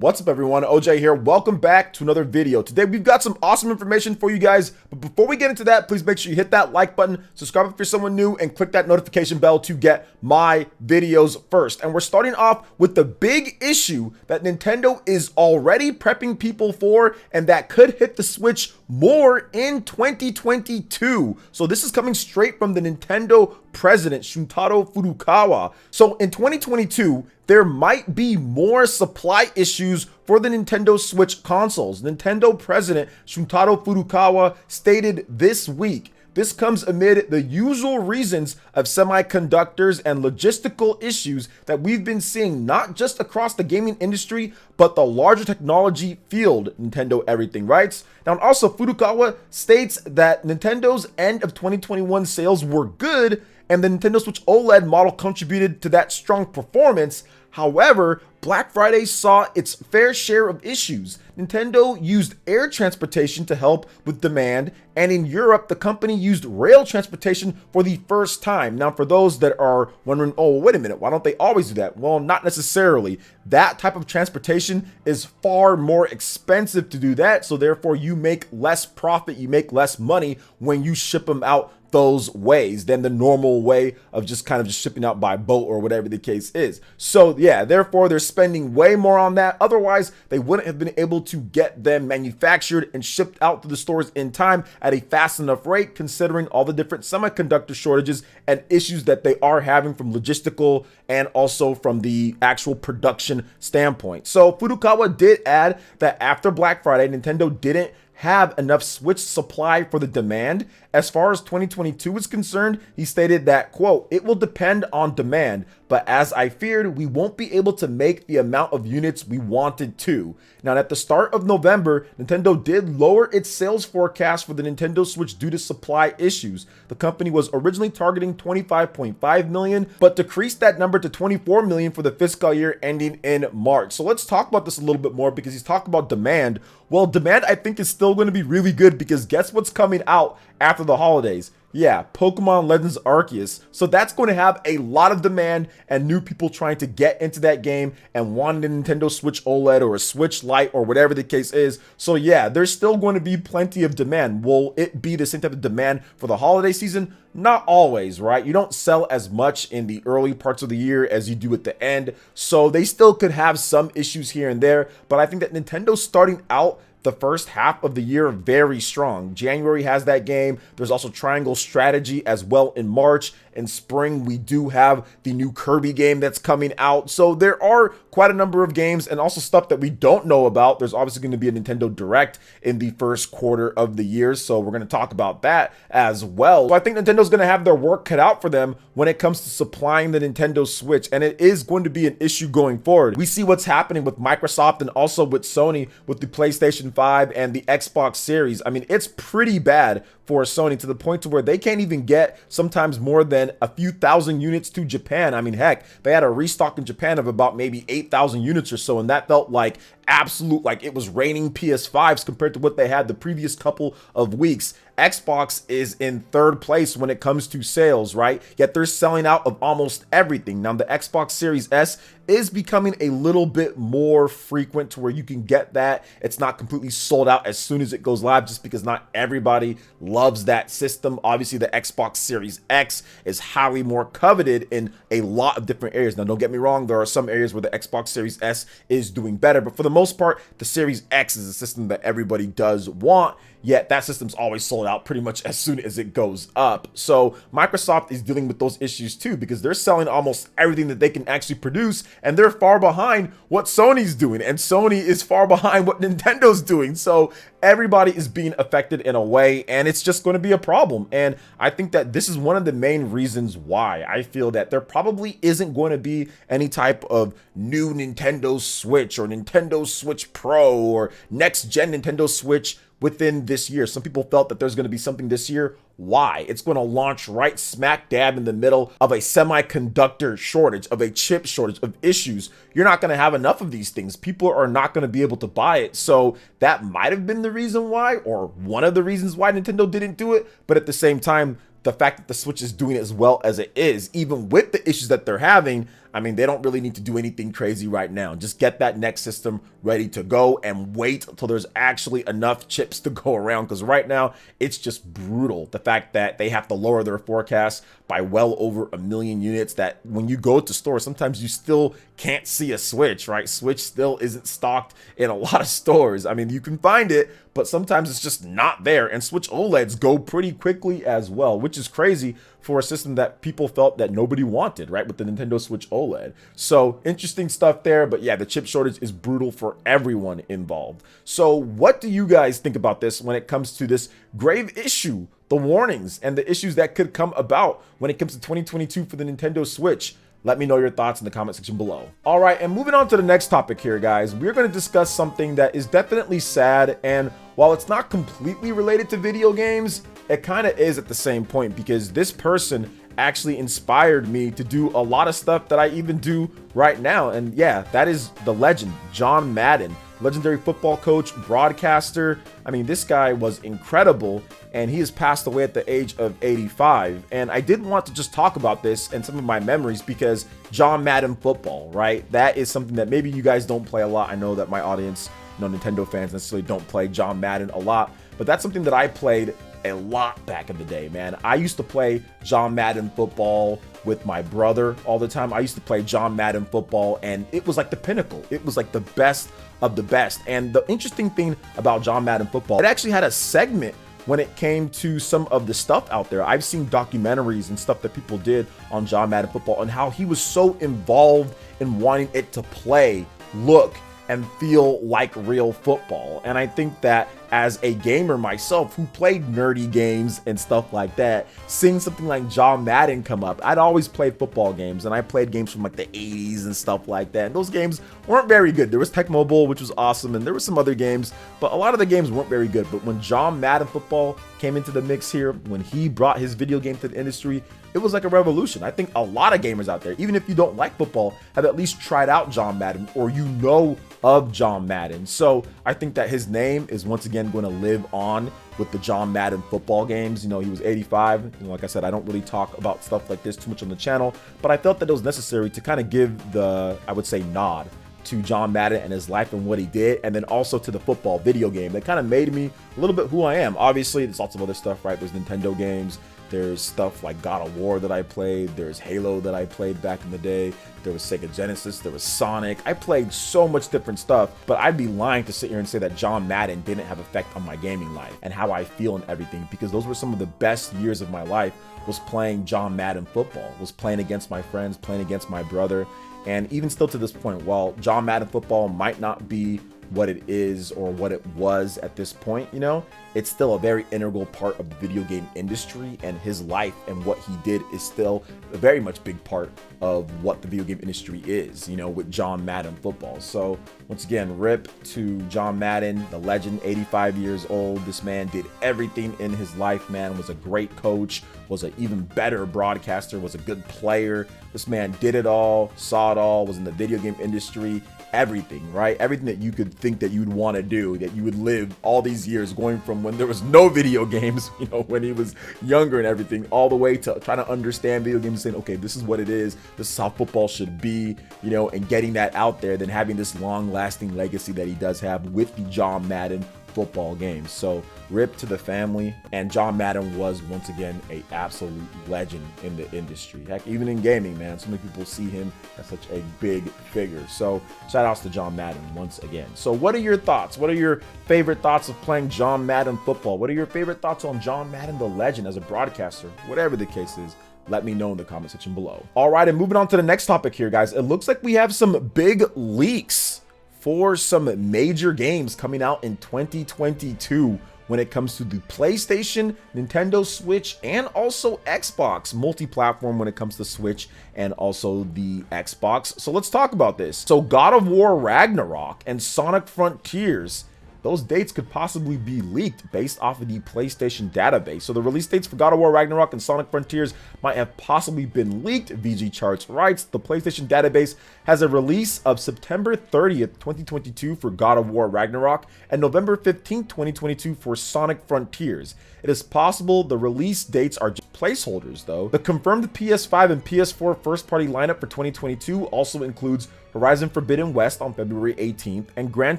What's up everyone, OJ here. Welcome back to another video. Today we've got some awesome information for you guys, but before we get into that, please make sure you hit that like button, subscribe if you're someone new, and click that notification bell to get my videos first. And we're starting off with the big issue that Nintendo is already prepping people for, and that could hit the Switch more in 2022. So this is coming straight from the Nintendo president, Shuntaro Furukawa. So in 2022, there might be more supply issues for the Nintendo Switch consoles. Nintendo president Shuntaro Furukawa stated this week, this comes amid the usual reasons of semiconductors and logistical issues that we've been seeing not just across the gaming industry, but the larger technology field, Nintendo Everything writes. Now, also Furukawa states that Nintendo's end of 2021 sales were good, and the Nintendo Switch OLED model contributed to that strong performance. However, Black Friday saw its fair share of issues. Nintendo used air transportation to help with demand, and in Europe, the company used rail transportation for the first time. Now, for those that are wondering, oh, wait a minute, why don't they always do that? Well, not necessarily. That type of transportation is far more expensive to do that, so therefore you make less profit, you make less money when you ship them out those ways than the normal way of just shipping out by boat or whatever the case is. So yeah, therefore they're spending way more on that. Otherwise, they wouldn't have been able to get them manufactured and shipped out to the stores in time at a fast enough rate, considering all the different semiconductor shortages and issues that they are having from logistical and also from the actual production standpoint. So Furukawa did add that after Black Friday, Nintendo didn't have enough Switch supply for the demand. As far as 2022 is concerned, he stated that, quote, "It will depend on demand, but as I feared, we won't be able to make the amount of units we wanted to." Now, at the start of November, Nintendo did lower its sales forecast for the Nintendo Switch due to supply issues. The company was originally targeting 25.5 million, but decreased that number to 24 million for the fiscal year ending in March. So let's talk about this a little bit more, because he's talking about demand. Well, demand I think is still going to be really good, because guess what's coming out after the holidays? Yeah, Pokemon Legends Arceus. So that's going to have a lot of demand and new people trying to get into that game and wanting a Nintendo Switch OLED or a Switch Lite or whatever the case is. So yeah, there's still going to be plenty of demand. Will it be the same type of demand for the holiday season? Not always, right? You don't sell as much in the early parts of the year as you do at the end. So they still could have some issues here and there. But I think that Nintendo's starting out the first half of the year very strong. January has that game. There's also Triangle Strategy as well in March. In spring, we do have the new Kirby game that's coming out. So there are quite a number of games and also stuff that we don't know about. There's obviously going to be a Nintendo Direct in the first quarter of the year, so we're going to talk about that as well. So I think Nintendo's going to have their work cut out for them when it comes to supplying the Nintendo Switch, and it is going to be an issue going forward. We see what's happening with Microsoft and also with Sony with the PlayStation 5 and the Xbox Series. I mean, it's pretty bad for Sony, to the point to where they can't even get sometimes more than a few thousand units to Japan. I mean, heck, they had a restock in Japan of about maybe 8,000 units or so, and that felt like absolute, like it was raining PS5s compared to what they had the previous couple of weeks. Xbox is in third place when it comes to sales, right? Yet they're selling out of almost everything. Now, the Xbox Series S is becoming a little bit more frequent to where you can get that. It's not completely sold out as soon as it goes live, just because not everybody loves that system. Obviously, the Xbox Series X is highly more coveted in a lot of different areas. Now, don't get me wrong, there are some areas where the Xbox Series S is doing better, but for the most part, the Series X is a system that everybody does want. Yet that system's always sold out pretty much as soon as it goes up. So Microsoft is dealing with those issues too, because they're selling almost everything that they can actually produce, and they're far behind what Sony's doing, and Sony is far behind what Nintendo's doing. So everybody is being affected in a way, and it's just going to be a problem. And I think that this is one of the main reasons why I feel that there probably isn't going to be any type of new Nintendo Switch or Nintendo Switch Pro or next gen Nintendo Switch within this year. Some people felt that there's going to be something this year. Why? It's going to launch right smack dab in the middle of a semiconductor shortage, of a chip shortage, of issues. You're not going to have enough of these things. People are not going to be able to buy it. So that might have been the reason why, or one of the reasons why Nintendo didn't do it. But at the same time, the fact that the Switch is doing as well as it is, even with the issues that they're having, I mean, they don't really need to do anything crazy right now. Just get that next system ready to go and wait until there's actually enough chips to go around, because right now it's just brutal. The fact that they have to lower their forecast by well over 1 million units, that when you go to stores, sometimes you still can't see a Switch, right? Switch still isn't stocked in a lot of stores. I mean, you can find it, but sometimes it's just not there. And Switch OLEDs go pretty quickly as well, which is crazy for a system that people felt that nobody wanted, right? With the Nintendo Switch OLED. So interesting stuff there. But yeah, the chip shortage is brutal for everyone involved. So what do you guys think about this when it comes to this grave issue, the warnings and the issues that could come about when it comes to 2022 for the Nintendo Switch? Let me know your thoughts in the comment section below. All right, and moving on to the next topic here, guys, we're going to discuss something that is definitely sad. And while it's not completely related to video games, it kind of is at the same point, because this person actually inspired me to do a lot of stuff that I even do right now. And yeah, that is the legend, John Madden, legendary football coach, broadcaster. I mean, this guy was incredible, and he has passed away at the age of 85. And I did want to just talk about this and some of my memories, because John Madden football, right? That is something that maybe you guys don't play a lot. I know that my audience, Nintendo fans necessarily don't play John Madden a lot, but that's something that I played a lot back in the day, man. I used to play John Madden football with my brother all the time. I used to play John Madden football, and it was like the pinnacle. It was like the best of the best. And the interesting thing about John Madden football, it actually had a segment when it came to some of the stuff out there. I've seen documentaries and stuff that people did on John Madden football and how he was so involved in wanting it to play, look, and feel like real football. And I think that as a gamer myself who played nerdy games and stuff like that, seeing something like John Madden come up, I'd always played football games, and I played games from like the 80s and stuff like that, and those games weren't very good. There was Tecmo Bowl, which was awesome, and there were some other games, but a lot of the games weren't very good. But when John Madden football came into the mix here, when he brought his video game to the industry, it was like a revolution. I think a lot of gamers out there, even if you don't like football, have at least tried out John Madden, or you know of John Madden. So I think that his name is once again going to live on with the John Madden football games. You know, he was 85. Like I said, I don't really talk about stuff like this too much on the channel, but I felt that it was necessary to kind of give the, I would say, nod to John Madden and his life and what he did, and then also to the football video game that kind of made me a little bit who I am. Obviously, there's lots of other stuff, right? There's Nintendo games. There's stuff like God of War that I played. There's Halo that I played back in the day. There was Sega Genesis. There was Sonic. I played so much different stuff, but I'd be lying to sit here and say that John Madden didn't have effect on my gaming life and how I feel and everything, because those were some of the best years of my life, was playing John Madden football, was playing against my friends, playing against my brother. And even still to this point, while John Madden football might not be what it is or what it was at this point, you know, it's still a very integral part of the video game industry, and his life and what he did is still a very much big part of what the video game industry is, you know, with John Madden football. So once again, rip to John Madden, the legend, 85 years old. This man did everything in his life, man. Was a great coach, was an even better broadcaster, was a good player. This man did it all, saw it all, was in the video game industry, everything, right? Everything that you could think that you'd want to do, that you would live all these years, going from when there was no video games, you know, when he was younger and everything, all the way to trying to understand video games and saying, okay, this is what it is, this is how football should be, you know, and getting that out there, then having this long lasting legacy that he does have with the John Madden football games. So rip to the family. And John Madden was once again a absolute legend in the industry. Heck, even in gaming, man, so many people see him as such a big figure. So shout outs to John Madden once again. So what are your thoughts? What are your favorite thoughts of playing John Madden football? What are your favorite thoughts on John Madden the legend as a broadcaster? Whatever the case is, let me know in the comment section below. All right, and moving on to the next topic here, guys. It looks like we have some big leaks for some major games coming out in 2022 when it comes to the PlayStation, Nintendo Switch, and also Xbox, multi-platform when it comes to Switch and also the Xbox. So let's talk about this. So God of War Ragnarok and Sonic Frontiers, those dates could possibly be leaked based off of the PlayStation database. So the release dates for God of War Ragnarok and Sonic Frontiers might have possibly been leaked. VG Charts writes the PlayStation database has a release of September 30th, 2022 for God of War Ragnarok and November 15th, 2022 for Sonic Frontiers. It is possible the release dates are just placeholders though. The confirmed PS5 and PS4 first-party lineup for 2022 also includes Horizon Forbidden West on February 18th and Gran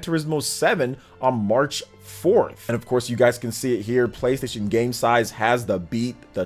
Turismo 7 on March 4th. And of course, you guys can see it here. PlayStation Game Size has the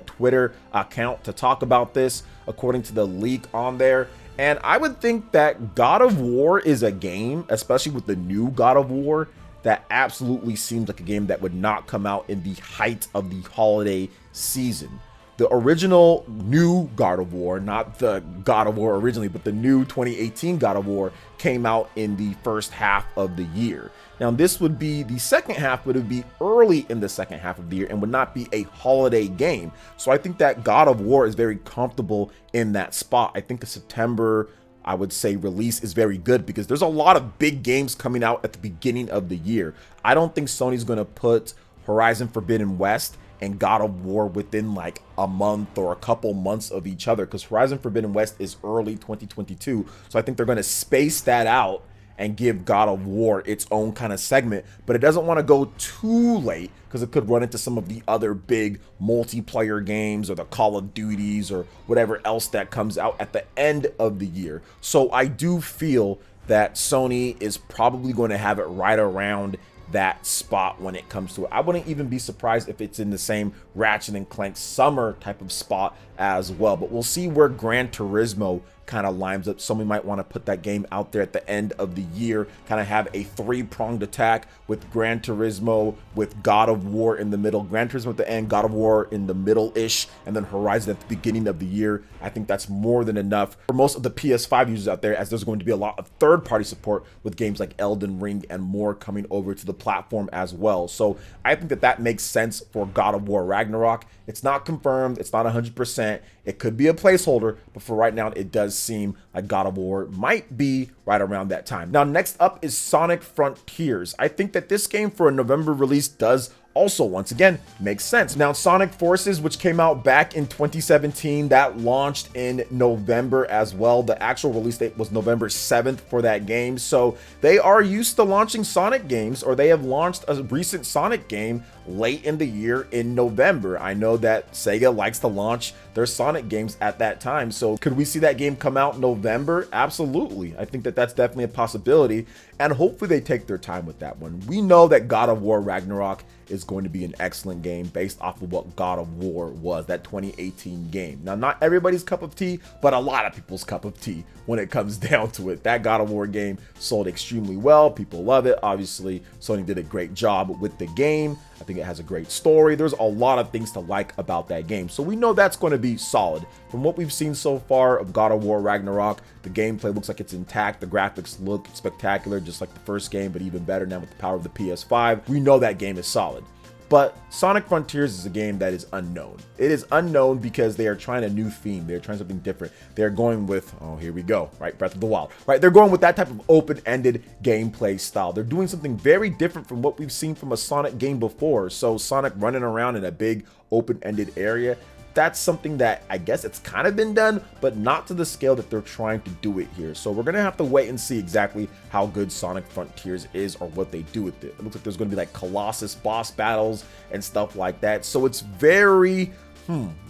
Twitter account to talk about this, according to the leak on there. And I would think that God of War is a game, especially with the new God of War, that absolutely seems like a game that would not come out in the height of the holiday season. The original new God of War, not the God of War originally, but the new 2018 God of War came out in the first half of the year. Now this would be the second half, but it would be early in the second half of the year and would not be a holiday game. So I think that God of War is very comfortable in that spot. I think the September, I would say, release is very good because there's a lot of big games coming out at the beginning of the year. I don't think Sony's going to put Horizon Forbidden West and God of War within like a month or a couple months of each other, because Horizon Forbidden West is early 2022. So I think they're going to space that out and give God of War its own kind of segment, but it doesn't want to go too late because it could run into some of the other big multiplayer games or the Call of Duties or whatever else that comes out at the end of the year. So I do feel that Sony is probably going to have it right around that spot when it comes to it. I wouldn't even be surprised if it's in the same Ratchet and Clank summer type of spot as well, but we'll see where Gran Turismo kind of lines up. Somebody might want to put that game out there at the end of the year, kind of have a three-pronged attack with Gran Turismo, with God of War in the middle, Gran Turismo at the end, God of War in the middle-ish, and then Horizon at the beginning of the year. I think that's more than enough for most of the PS5 users out there, as there's going to be a lot of third-party support with games like Elden Ring and more coming over to the platform as well. So I think that that makes sense for God of War Ragnarok. It's not confirmed, it's not 100%, it could be a placeholder, but for right now it does seem like God of War might be right around that time. Now next up is Sonic Frontiers. I think that this game for a November release does also, once again, makes sense. Now, Sonic Forces, which came out back in 2017, that launched in November as well. The actual release date was November 7th for that game. So they are used to launching Sonic games, or they have launched a recent Sonic game late in the year in November. I know that Sega likes to launch their Sonic games at that time. So could we see that game come out in November? Absolutely. I think that that's definitely a possibility. And hopefully they take their time with that one. We know that God of War Ragnarok is going to be an excellent game based off of what God of War was, that 2018 game. Now, not everybody's cup of tea, but a lot of people's cup of tea when it comes down to it. That God of War game sold extremely well. People love it. Obviously, Sony did a great job with the game. I think it has a great story. There's a lot of things to like about that game. So we know that's going to be solid. From what we've seen so far of God of War Ragnarok, the gameplay looks like it's intact. The graphics look spectacular, just like the first game, but even better now with the power of the PS5. We know that game is solid. But Sonic Frontiers is a game that is unknown. It is unknown because they are trying a new theme. They're trying something different. They're going with, oh, here we go, right? Breath of the Wild, right? They're going with that type of open-ended gameplay style. They're doing something very different from what we've seen from a Sonic game before. So Sonic running around in a big open-ended area, that's something that I guess it's kind of been done, but not to the scale that they're trying to do it here. So we're going to have to wait and see exactly how good Sonic Frontiers is or what they do with it. It looks like there's going to be like Colossus boss battles and stuff like that. So it's very,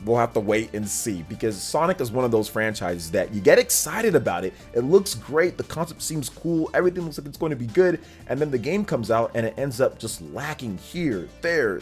we'll have to wait and see, because Sonic is one of those franchises that you get excited about it. It looks great. The concept seems cool. Everything looks like it's going to be good. And then the game comes out and it ends up just lacking here, there.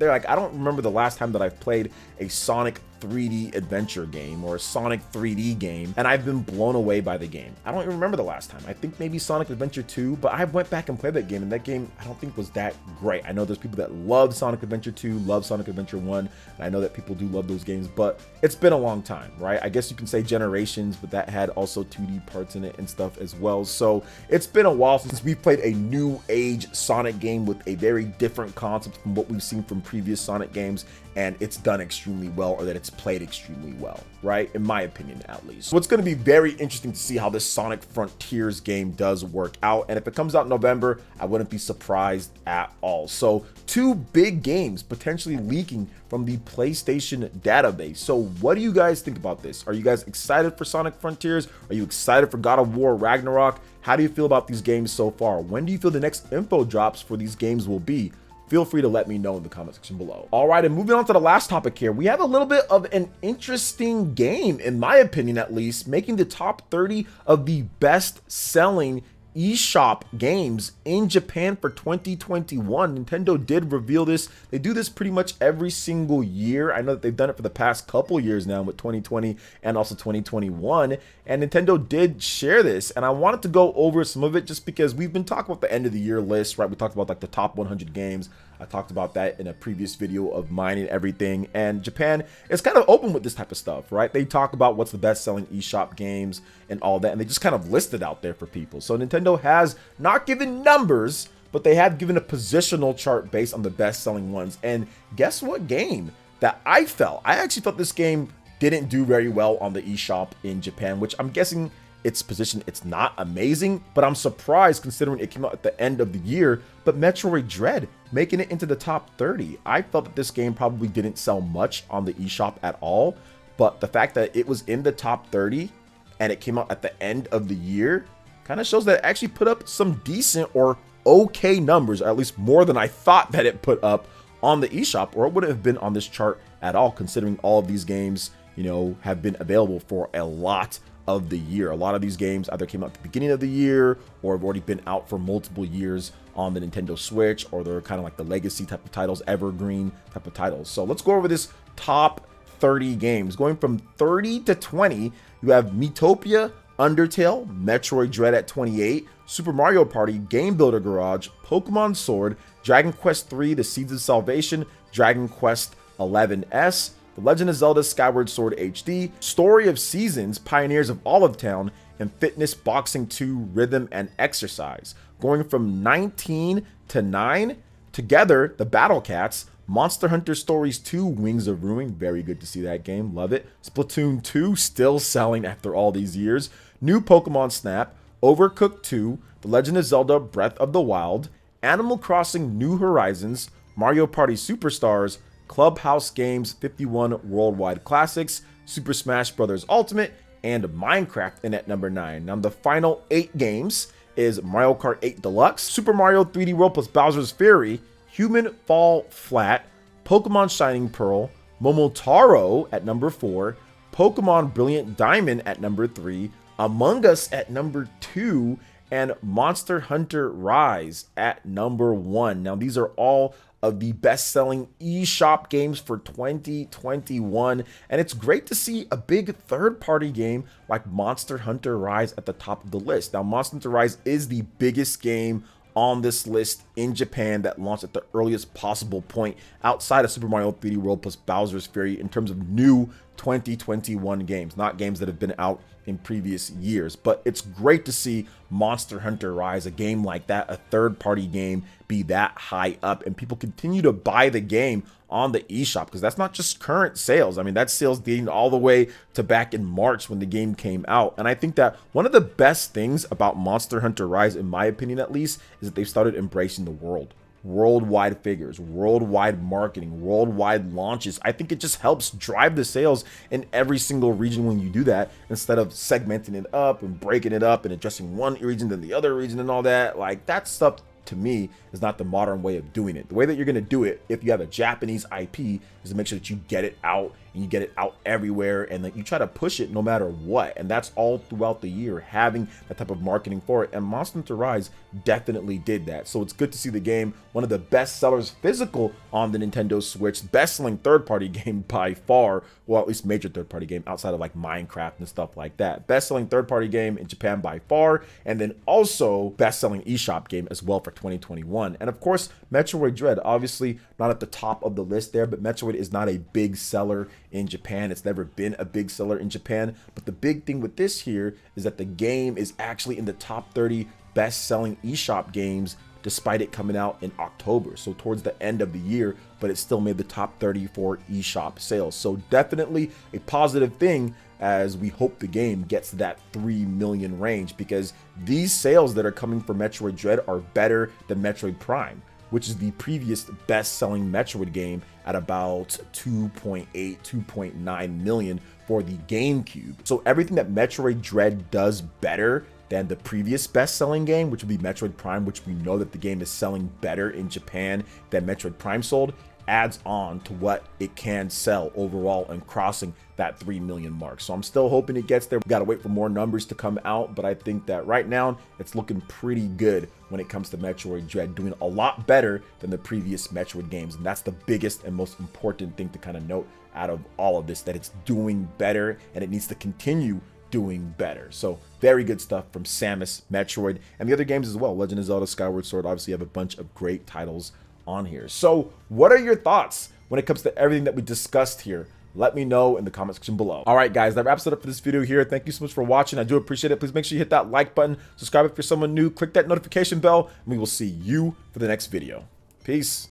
Like, I don't remember the last time that I've played a Sonic 3D adventure game or a Sonic 3D game and I've been blown away by the game. I don't even remember the last time. I think maybe Sonic Adventure 2, but I went back and played that game, and that game I don't think was that great. I know there's people that love Sonic Adventure 2, love Sonic Adventure 1, and I know that people do love those games, but it's been a long time, right? I guess you can say Generations, but that had also 2D parts in it and stuff as well. So it's been a while since we've played a new age Sonic game with a very different concept from what we've seen from previous Sonic games, and it's done extremely well, or that it's played extremely well, right? In my opinion, at least. So it's going to be very interesting to see how this Sonic Frontiers game does work out. And if it comes out in November, I wouldn't be surprised at all. So 2 big games potentially leaking from the PlayStation database. So what do you guys think about this? Are you guys excited for Sonic Frontiers? Are you excited for God of War Ragnarok? How do you feel about these games so far? When do you feel the next info drops for these games will be? Feel free to let me know in the comment section below. All right, and moving on to the last topic here, we have a little bit of an interesting game, in my opinion at least, making the top 30 of the best-selling eShop games in Japan for 2021. Nintendo did reveal this. They do this pretty much every single year. I know that they've done it for the past couple years now with 2020 and also 2021. And Nintendo did share this. And I wanted to go over some of it just because we've been talking about the end of the year list, right? We talked about like the top 100 games. I talked about that in a previous video of mine and everything. And Japan is kind of open with this type of stuff, right? They talk about what's the best selling eShop games and all that. And they just kind of list it out there for people. So Nintendo has not given numbers, but they have given a positional chart based on the best selling ones. And guess what game that I actually felt this game didn't do very well on the eShop in Japan, which I'm guessing its position, it's not amazing, but I'm surprised considering it came out at the end of the year. But Metroid Dread making it into the top 30. I felt that this game probably didn't sell much on the eShop at all, but the fact that it was in the top 30 and it came out at the end of the year kind of shows that it actually put up some decent or okay numbers, or at least more than I thought that it put up on the eShop, or it wouldn't have been on this chart at all, considering all of these games, you know, have been available for a lot of the year. A lot of these games either came out at the beginning of the year or have already been out for multiple years on the Nintendo Switch, or they're kind of like the legacy type of titles, evergreen type of titles. So let's go over this top 30 games. Going from 30 to 20, you have Miitopia, Undertale, Metroid Dread at 28, Super Mario Party, Game Builder Garage, Pokemon Sword, Dragon Quest III, The Seeds of Salvation, Dragon Quest XI-S, The Legend of Zelda Skyward Sword HD, Story of Seasons, Pioneers of Olive Town, and Fitness Boxing 2 Rhythm and Exercise. Going from 19 to 9, together, the Battle Cats, Monster Hunter Stories 2 Wings of Ruin, very good to see that game, love it. Splatoon 2 still selling after all these years. New Pokemon Snap, Overcooked 2, The Legend of Zelda Breath of the Wild, Animal Crossing New Horizons, Mario Party Superstars, Clubhouse Games 51 Worldwide Classics, Super Smash Bros. Ultimate, and Minecraft in at number 9. Now the final 8 games is Mario Kart 8 Deluxe, Super Mario 3D World plus Bowser's Fury, Human Fall Flat, Pokemon Shining Pearl, Momotaro at number 4, Pokemon Brilliant Diamond at number 3, Among Us at number 2, and Monster Hunter Rise at number 1. Now these are all of the best-selling eShop games for 2021, and it's great to see a big third-party game like Monster Hunter Rise at the top of the list. Now Monster Hunter Rise is the biggest game on this list in Japan that launched at the earliest possible point outside of Super Mario 3D World plus Bowser's Fury in terms of new 2021 games, not games that have been out in previous years. But it's great to see Monster Hunter Rise, a game like that, a third-party game, be that high up, and people continue to buy the game on the eShop, because that's not just current sales. I mean, that's sales dating all the way to back in March when the game came out. And I think that one of the best things about Monster Hunter Rise, in my opinion at least, is that they've started embracing the worldwide figures, worldwide marketing, worldwide launches. I think it just helps drive the sales in every single region when you do that, instead of segmenting it up and breaking it up and addressing one region then the other region and all that. Like, that stuff to me is not the modern way of doing it. The way that you're going to do it, if you have a Japanese IP, is to make sure that you get it out, and you get it out everywhere, and that you try to push it no matter what. And that's all throughout the year, having that type of marketing for it. And Monster Hunter Rise definitely did that. So it's good to see the game, one of the best sellers physical on the Nintendo Switch, best selling third-party game by far, well, at least major third-party game outside of like Minecraft and stuff like that. Best selling third-party game in Japan by far, and then also best selling eShop game as well for 2021. And of course, Metroid Dread, obviously not at the top of the list there, but Metroid is not a big seller in Japan. It's never been a big seller in Japan. But the big thing with this here is that the game is actually in the top 30 best-selling eShop games despite it coming out in October, so towards the end of the year, but it still made the top 30 for eShop sales. So definitely a positive thing as we hope the game gets to that 3 million range, because these sales that are coming for Metroid Dread are better than Metroid Prime, which is the previous best-selling Metroid game at about 2.8, 2.9 million for the GameCube. So everything that Metroid Dread does better than the previous best-selling game, which would be Metroid Prime, which we know that the game is selling better in Japan than Metroid Prime sold, adds on to what it can sell overall and crossing that 3 million mark. So I'm still hoping it gets there. We gotta wait for more numbers to come out, but I think that right now it's looking pretty good when it comes to Metroid Dread, doing a lot better than the previous Metroid games. And that's the biggest and most important thing to kind of note out of all of this, that it's doing better and it needs to continue doing better. So very good stuff from Samus, Metroid, and the other games as well. Legend of Zelda Skyward Sword, obviously have a bunch of great titles on here. So what are your thoughts when it comes to everything that we discussed here? Let me know in the comment section below. All right, guys, that wraps it up for this video here. Thank you so much for watching. I do appreciate it. Please make sure you hit that like button, subscribe if you're someone new, click that notification bell, and we will see you for the next video. Peace.